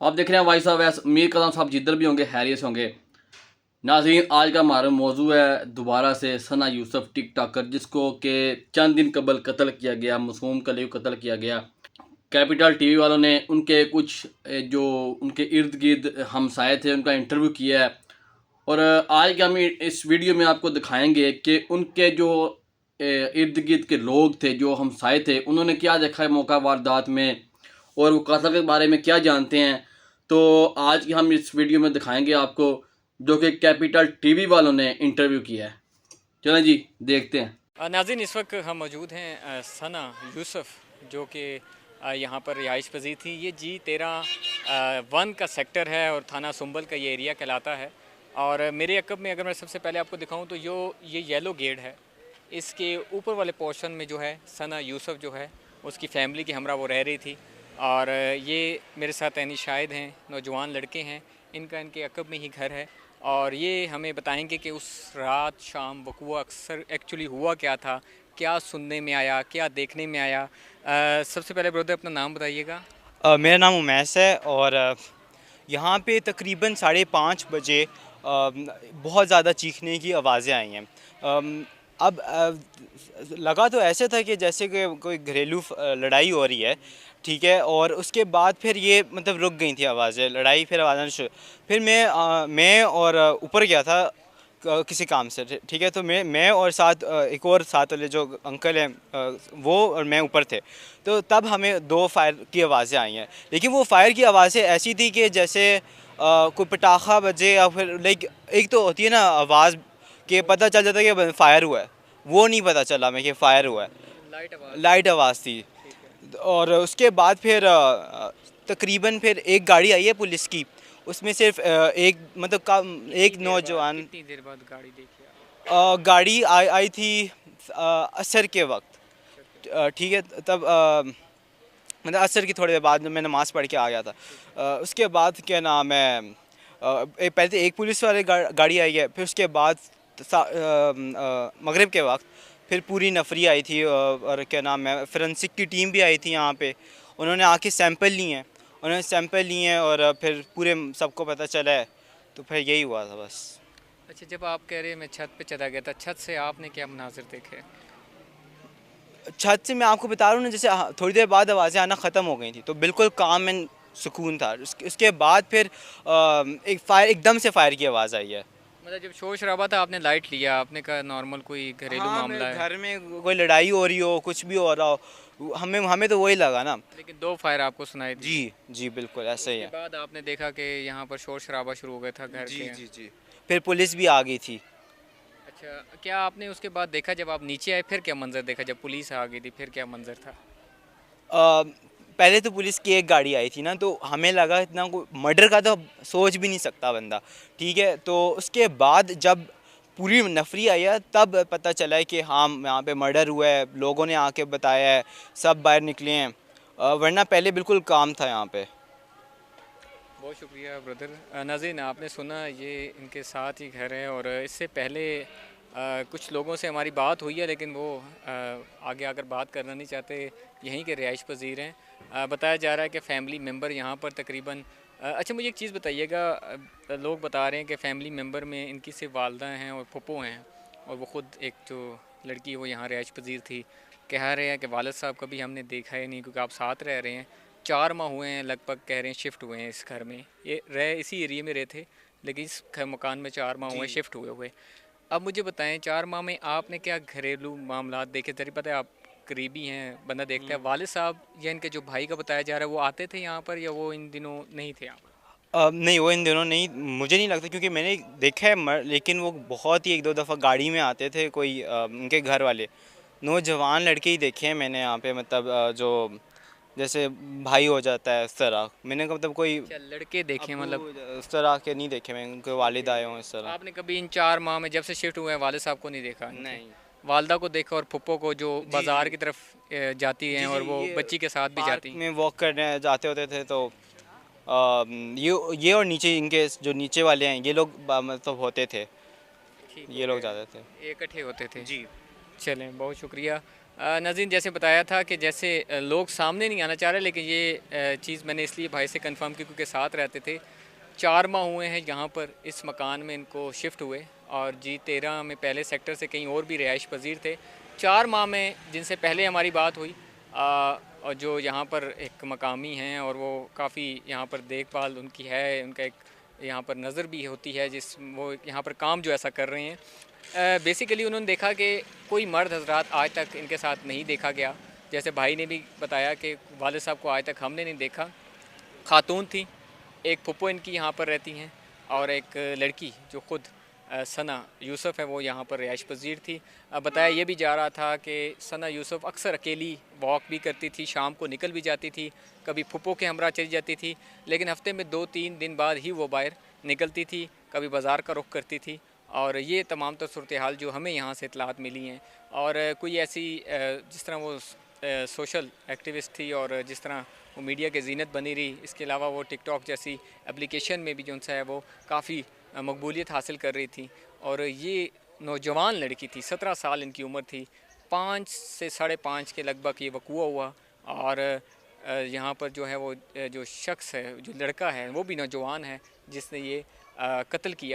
आप देख रहे हैं भाई साहब, मीर कदम साहब जिधर भी होंगे हैरियत होंगे। नाज़रीन, आज का हमारा मौजू है दोबारा से सना यूसुफ टिक टॉकर, जिसको कि चंद दिन कबल कत्ल किया गया, मासूम कली को कत्ल किया गया। कैपिटल टीवी वालों ने उनके कुछ जो उनके इर्द गिर्द हमसाए थे उनका इंटरव्यू किया है। और आज के हम इस वीडियो में आपको दिखाएंगे कि उनके जो इर्द गिर्द के लोग थे, जो हमसाए थे, उन्होंने क्या देखा है मौका वारदात में और वो कत्ल के बारे में क्या जानते हैं। तो आज की हम इस वीडियो में दिखाएंगे आपको, जो कि कैपिटल टीवी वालों ने इंटरव्यू किया है। चलें जी, देखते हैं। नाज़रीन, इस वक्त हम मौजूद हैं सना यूसुफ, जो कि यहाँ पर रिहाइश पजीर थी। ये G13 का सेक्टर है और थाना सुंबल का ये एरिया कहलाता है। और मेरे अकब में अगर मैं सबसे पहले आपको दिखाऊं तो ये येलो गेट है। इसके ऊपर वाले पोर्शन में जो है सना यूसुफ जो है उसकी फ़ैमिली की हमरा वो रह रही थी। और ये मेरे साथ ऐनी शाहिद हैं, नौजवान लड़के हैं, इनके अकब में ही घर है। और ये हमें बताएंगे कि उस रात शाम वक़ुआ अक्सर एक्चुअली हुआ क्या था, क्या सुनने में आया, क्या देखने में आया। सबसे पहले ब्रदर अपना नाम बताइएगा। मेरा नाम उमैस है और यहाँ पे तकरीबन 5:30 बजे बहुत ज़्यादा चीखने की आवाज़ें आई हैं। अब लगा तो ऐसे था कि जैसे कि कोई घरेलू लड़ाई हो रही है, ठीक है। और उसके बाद फिर ये मतलब रुक गई थी आवाज़ें, लड़ाई फिर आवाज़ शुरू। फिर मैं और ऊपर गया था किसी काम से, ठीक है। तो मैं और साथ एक और साथ वाले जो अंकल हैं वो और मैं ऊपर थे। तो तब हमें 2 फायर की आवाज़ें आई हैं, लेकिन वो फायर की आवाज़ें ऐसी थी कि जैसे कोई पटाखा बजे या फिर लाइक एक तो होती है ना आवाज़ कि पता चल जाता है कि फायर हुआ है, वो नहीं पता चला मैं कि फायर हुआ है। लाइट आवाज़ थी। और उसके बाद फिर तकरीबन फिर एक गाड़ी आई है पुलिस की, उसमें सिर्फ एक मतलब एक नौजवान। कितनी देर बाद गाड़ी देखी? गाड़ी आई थी असर के वक्त, ठीक है। तब मतलब असर की थोड़ी देर बाद मैं नमाज़ पढ़ के आ गया था। उसके बाद क्या नाम है, पहले तो एक पुलिस वाले गाड़ी आई है, फिर उसके बाद मगरिब के वक्त फिर पूरी नफरी आई थी। और क्या नाम है, फोरेंसिक की टीम भी आई थी यहाँ पे। उन्होंने आके सैंपल लिए हैं और फिर पूरे सबको पता चला है। तो फिर यही हुआ था बस। अच्छा, जब आप कह रहे हैं मैं छत पे चला गया था, छत से आपने क्या मनाजिर देखे? छत से मैं आपको बता रहा हूँ ना, जैसे थोड़ी देर बाद आवाज़ें आना ख़त्म हो गई थी, तो बिल्कुल काम एंड सुकून था। उसके बाद फिर एकदम से फायर की आवाज़ आई है। मतलब जब शोर शराबा था आपने लाइट लिया, आपने कहा नॉर्मल कोई घरेलू मामला है। घर में कोई लड़ाई हो रही हो, कुछ भी हो रहा हो, हमें तो वही लगा ना। लेकिन 2 फायर आपको सुनाई दी? जी बिल्कुल ऐसे ही है। उसके बाद आपने देखा कि यहाँ पर शोर शराबा शुरू हो गया था घर के? जी फिर पुलिस भी आ गई थी। अच्छा, क्या आपने उसके बाद देखा जब आप नीचे आए फिर क्या मंजर देखा? जब पुलिस आ गई थी फिर क्या मंजर था? पहले तो पुलिस की एक गाड़ी आई थी ना, तो हमें लगा इतना कोई मर्डर का तो सोच भी नहीं सकता बंदा, ठीक है। तो उसके बाद जब पूरी नफरी आई है तब पता चला है कि हाँ यहाँ पे मर्डर हुआ है, लोगों ने आके बताया है, सब बाहर निकले हैं। वरना पहले बिल्कुल काम था यहाँ पे। बहुत शुक्रिया ब्रदर। नाज़रीन, आपने सुना ये इनके साथ ही घर है। और इससे पहले कुछ लोगों से हमारी बात हुई है, लेकिन वो आगे आकर बात करना नहीं चाहते। यहीं के रिहाइश पजीर हैं। बताया जा रहा है कि फ़ैमिली मेम्बर यहाँ पर तकरीबन अच्छा, मुझे एक चीज़ बताइएगा। लोग बता रहे हैं कि फ़ैमिली मेम्बर में इनकी सिर्फ वालदा हैं और फुप्पो हैं, और वो ख़ुद एक जो लड़की है वो यहाँ रिहाइश पजीर थी। कह रहे हैं कि वालिद साहब कभी हमने देखा ही नहीं, क्योंकि आप साथ रह रहे हैं। 4 माह हुए हैं लगभग, कह रहे हैं शिफ्ट हुए हैं इस घर में। ये इसी एरिया में रहे थे, लेकिन इस मकान में 4 माह हुए शिफ्ट हुए। अब मुझे बताएं, 4 माह में आपने क्या घरेलू मामलात देखे? जरिए पता है आप करीबी हैं, बंदा देखता है। वालिद साहब या इनके जो भाई का बताया जा रहा है वो आते थे यहाँ पर, या वो इन दिनों नहीं थे यहाँ पर? नहीं, वो इन दिनों नहीं, मुझे नहीं लगता, क्योंकि मैंने देखा है लेकिन वो बहुत ही 1-2 दफ़ा गाड़ी में आते थे कोई उनके घर वाले नौजवान लड़के ही देखे हैं मैंने यहाँ पे। मतलब जो जैसे भाई हो जाता है इस तरह, मैंने मतलब कोई लड़के देखे मतलब उस तरह के नहीं देखे मैंने, उनके वालिद आए हों इस तरह। आपने कभी इन 4 माह में जब से शिफ्ट हुए हैं वालिद साहब को नहीं देखा? नहीं। वालदा को देखा और फुप्पो को जो बाज़ार की तरफ जाती हैं और वो बच्ची के साथ भी जाती हैं। में वॉक करने जाते होते थे, तो ये और नीचे इनके जो नीचे वाले हैं ये लोग मतलब होते थे, ये लोग जाते थे, इकट्ठे होते थे। जी। चलें, बहुत शुक्रिया। नाज़रीन, जैसे बताया था कि जैसे लोग सामने नहीं आना चाह रहे, लेकिन ये चीज़ मैंने इसलिए भाई से कंफर्म की क्योंकि साथ रहते थे। 4 माह हुए हैं यहाँ पर इस मकान में इनको शिफ्ट हुए, और G13 में पहले सेक्टर से कहीं और भी रिहाइश पजीर थे। 4 माह में जिनसे पहले हमारी बात हुई और जो यहाँ पर एक मकामी हैं और वो काफ़ी यहाँ पर देखभाल उनकी है, उनका एक यहाँ पर नज़र भी होती है जिस वो यहाँ पर काम जो ऐसा कर रहे हैं। बेसिकली उन्होंने देखा कि कोई मर्द हजरात आज तक इनके साथ नहीं देखा गया। जैसे भाई ने भी बताया कि वालिद साहब को आज तक हमने नहीं देखा। खातून थी, एक फुप्पो इनकी यहाँ पर रहती हैं, और एक लड़की जो ख़ुद सना यूसुफ़ है वो यहाँ पर रिहाइश पजीर थी। बताया ये भी जा रहा था कि सना यूसुफ़ अक्सर अकेली वॉक भी करती थी, शाम को निकल भी जाती थी, कभी फुप्पो के हमरा चली जाती थी, लेकिन हफ़्ते में 2-3 दिन बाद ही वो बाहर निकलती थी, कभी बाज़ार का रुख करती थी। और ये तमाम तर सूरत हाल जो हमें यहाँ से इतलात मिली हैं। और कोई ऐसी जिस तरह वो सोशल एक्टिविस्ट थी और जिस तरह वो मीडिया के ज़ीनत बनी रही, इसके अलावा वो टिकटॉक जैसी एप्लीकेशन में भी जो है वो काफ़ी मकबूलियत हासिल कर रही थी। और ये नौजवान लड़की थी, 17 साल इनकी उम्र थी। 5 से 5.5 के लगभग ये वक़ूआ हुआ, और यहाँ पर जो है वो जो शख्स है, जो लड़का है, वो भी नौजवान है जिसने ये कत्ल किया।